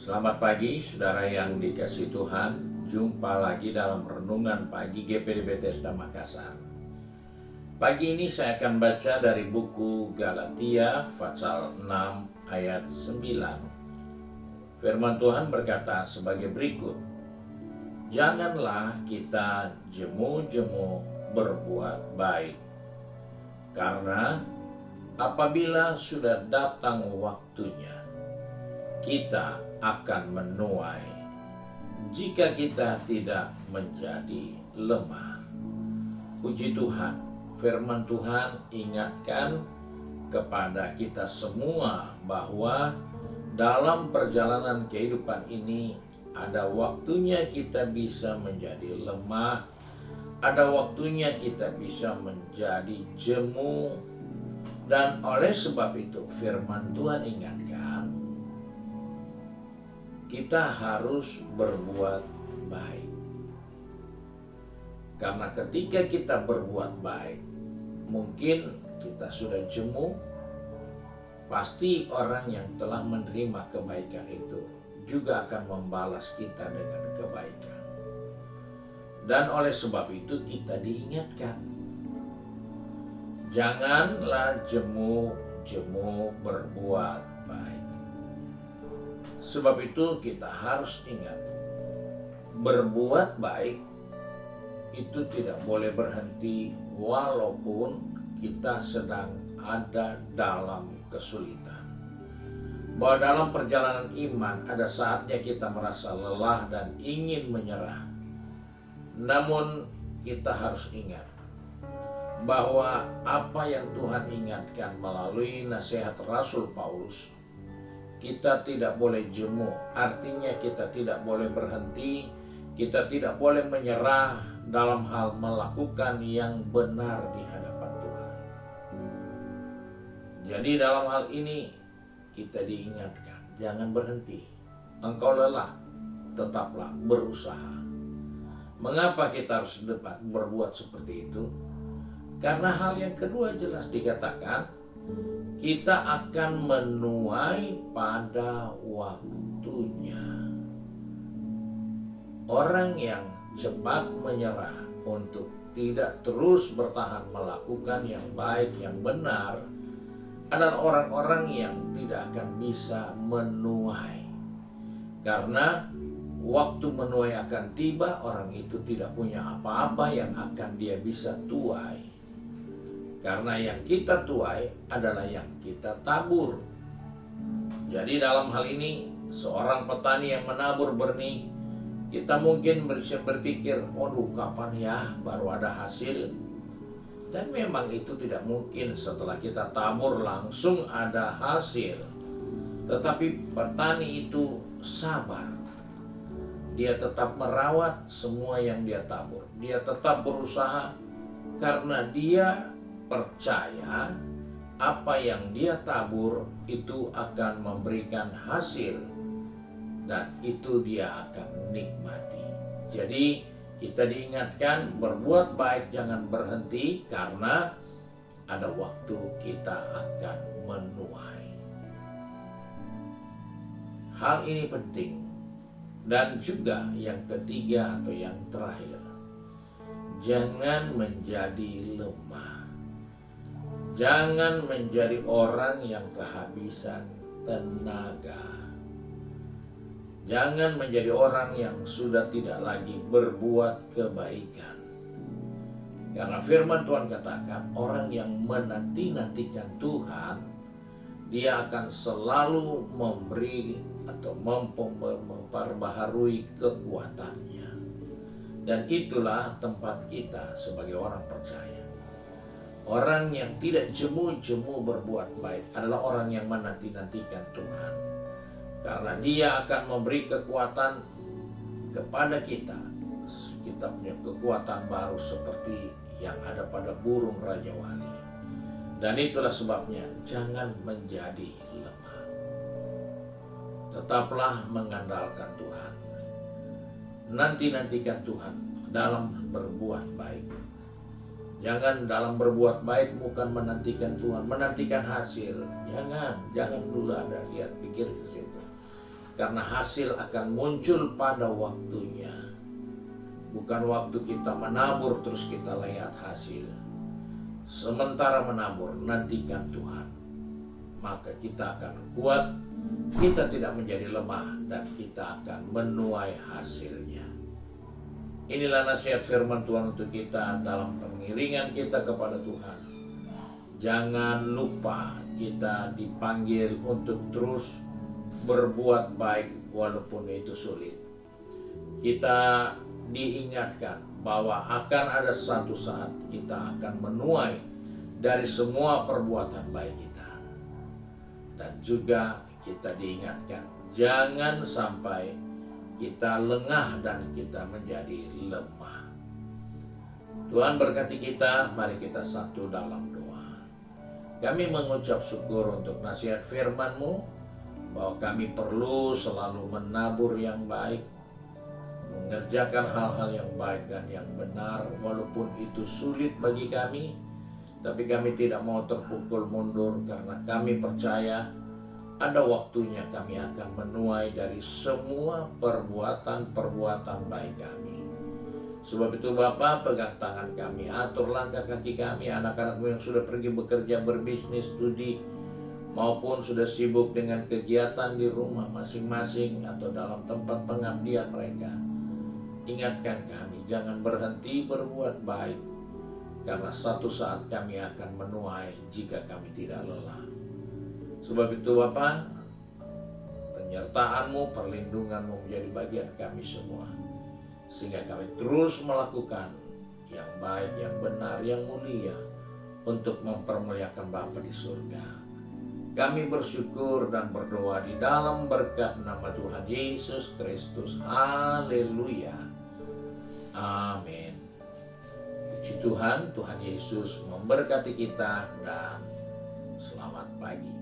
Selamat pagi, saudara yang dikasihi Tuhan. Jumpa lagi dalam renungan pagi GPD Bethesda Makassar. Pagi ini saya akan baca dari buku Galatia pasal 6 ayat 9. Firman Tuhan berkata sebagai berikut: Janganlah kita jemu-jemu berbuat baik, karena apabila sudah datang waktunya, kita akan menuai jika kita tidak menjadi lemah. Puji Tuhan, firman Tuhan ingatkan kepada kita semua bahwa dalam perjalanan kehidupan ini ada waktunya kita bisa menjadi lemah, ada waktunya kita bisa menjadi jemu. Dan oleh sebab itu firman Tuhan ingatkan kita harus berbuat baik. Karena ketika kita berbuat baik, mungkin kita sudah jemu, pasti orang yang telah menerima kebaikan itu juga akan membalas kita dengan kebaikan. Dan oleh sebab itu kita diingatkan, janganlah jemu-jemu berbuat baik. Sebab itu kita harus ingat, berbuat baik itu tidak boleh berhenti walaupun kita sedang ada dalam kesulitan. Bahwa dalam perjalanan iman ada saatnya kita merasa lelah dan ingin menyerah. Namun kita harus ingat bahwa apa yang Tuhan ingatkan melalui nasihat Rasul Paulus, kita tidak boleh jemu, artinya kita tidak boleh berhenti, kita tidak boleh menyerah dalam hal melakukan yang benar di hadapan Tuhan. Jadi dalam hal ini kita diingatkan, jangan berhenti. Engkau lelah, tetaplah berusaha. Mengapa kita harus berbuat seperti itu? Karena hal yang kedua jelas dikatakan, kita akan menuai pada waktunya. Orang yang cepat menyerah untuk tidak terus bertahan melakukan yang baik, yang benar, adalah orang-orang yang tidak akan bisa menuai. Karena waktu menuai akan tiba, orang itu tidak punya apa-apa yang akan dia bisa tuai. Karena yang kita tuai adalah yang kita tabur. Jadi dalam hal ini, seorang petani yang menabur benih, kita mungkin bisa berpikir, waduh kapan ya baru ada hasil. Dan memang itu tidak mungkin setelah kita tabur langsung ada hasil. Tetapi petani itu sabar. Dia tetap merawat semua yang dia tabur. Dia tetap berusaha karena dia percaya apa yang dia tabur itu akan memberikan hasil dan itu dia akan nikmati. Jadi kita diingatkan berbuat baik jangan berhenti karena ada waktu kita akan menuai. Hal ini penting. Dan juga yang ketiga atau yang terakhir, jangan menjadi lemah. Jangan menjadi orang yang kehabisan tenaga. Jangan menjadi orang yang sudah tidak lagi berbuat kebaikan. Karena firman Tuhan katakan, orang yang menanti-nantikan Tuhan, dia akan selalu memberi atau memperbaharui kekuatannya. Dan itulah tempat kita sebagai orang percaya. Orang yang tidak jemu-jemu berbuat baik adalah orang yang menanti-nantikan Tuhan. Karena dia akan memberi kekuatan kepada kita. Kita punya kekuatan baru seperti yang ada pada burung rajawali. Dan itulah sebabnya jangan menjadi lemah. Tetaplah mengandalkan Tuhan. Nanti-nantikan Tuhan dalam berbuat baik. Jangan dalam berbuat baik bukan menantikan Tuhan, menantikan hasil. Jangan dulu ada lihat pikir ke situ. karena hasil akan muncul pada waktunya. Bukan waktu kita menabur terus kita lihat hasil. Sementara menabur, nantikan Tuhan. Maka kita akan kuat, kita tidak menjadi lemah, dan kita akan menuai hasilnya. Inilah nasihat firman Tuhan untuk kita dalam pengiringan kita kepada Tuhan. Jangan lupa kita dipanggil untuk terus berbuat baik walaupun itu sulit. Kita diingatkan bahwa akan ada satu saat kita akan menuai dari semua perbuatan baik kita. Dan juga kita diingatkan, jangan sampai kita lengah dan kita menjadi lemah. Tuhan berkati kita, mari kita satu dalam doa. Kami mengucap syukur untuk nasihat firman-Mu, bahwa kami perlu selalu menabur yang baik, mengerjakan hal-hal yang baik dan yang benar, walaupun itu sulit bagi kami, tapi kami tidak mau terpukul mundur karena kami percaya ada waktunya kami akan menuai dari semua perbuatan-perbuatan baik kami. Sebab itu Bapa, pegang tangan kami, atur langkah kaki kami, anak-anak-Mu yang sudah pergi bekerja, berbisnis, studi, maupun sudah sibuk dengan kegiatan di rumah masing-masing atau dalam tempat pengabdian mereka. Ingatkan kami, jangan berhenti berbuat baik, karena satu saat kami akan menuai jika kami tidak lelah. Sebab itu Bapa, penyertaan-Mu, perlindungan-Mu menjadi bagian kami semua, sehingga kami terus melakukan yang baik, yang benar, yang mulia, untuk mempermuliakan Bapa di surga. Kami bersyukur dan berdoa di dalam berkat nama Tuhan Yesus Kristus. Haleluya. Amin. Puji Tuhan, Tuhan Yesus memberkati kita dan selamat pagi.